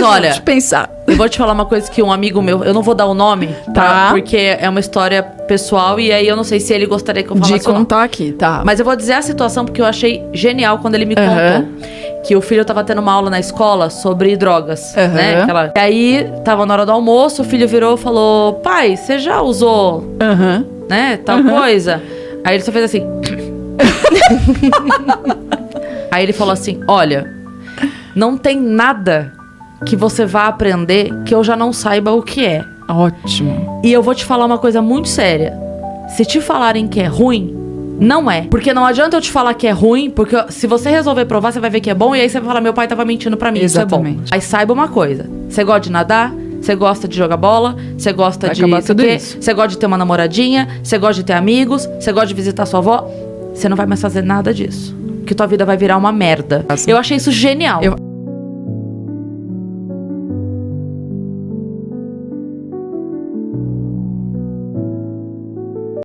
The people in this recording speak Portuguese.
olha, Deixa eu pensar. eu vou te falar uma coisa que um amigo meu... Eu não vou dar o nome, Tá. Porque é uma história pessoal e aí eu não sei se ele gostaria que eu falasse De ou não. contar aqui, tá. Mas eu vou dizer a situação porque eu achei genial quando ele me contou. Que o filho tava tendo uma aula na escola sobre drogas, né? E aí, tava na hora do almoço, o filho virou e falou... Pai, você já usou, né, tal coisa? Aí ele só fez assim... Aí ele falou assim, olha... Não tem nada que você vá aprender que eu já não saiba o que é. Ótimo. E eu vou te falar uma coisa muito séria. Se te falarem que é ruim, não é. Porque não adianta eu te falar que é ruim, porque se você resolver provar, você vai ver que é bom, e aí você vai falar, meu pai tava mentindo pra mim, Exatamente. isso é bom. Aí saiba uma coisa, você gosta de nadar, você gosta de jogar bola, você gosta Vai de... acabar tudo isso. Você gosta de ter uma namoradinha, você gosta de ter amigos, você gosta de visitar sua avó, você não vai mais fazer nada disso. Que tua vida vai virar uma merda. Eu achei isso genial.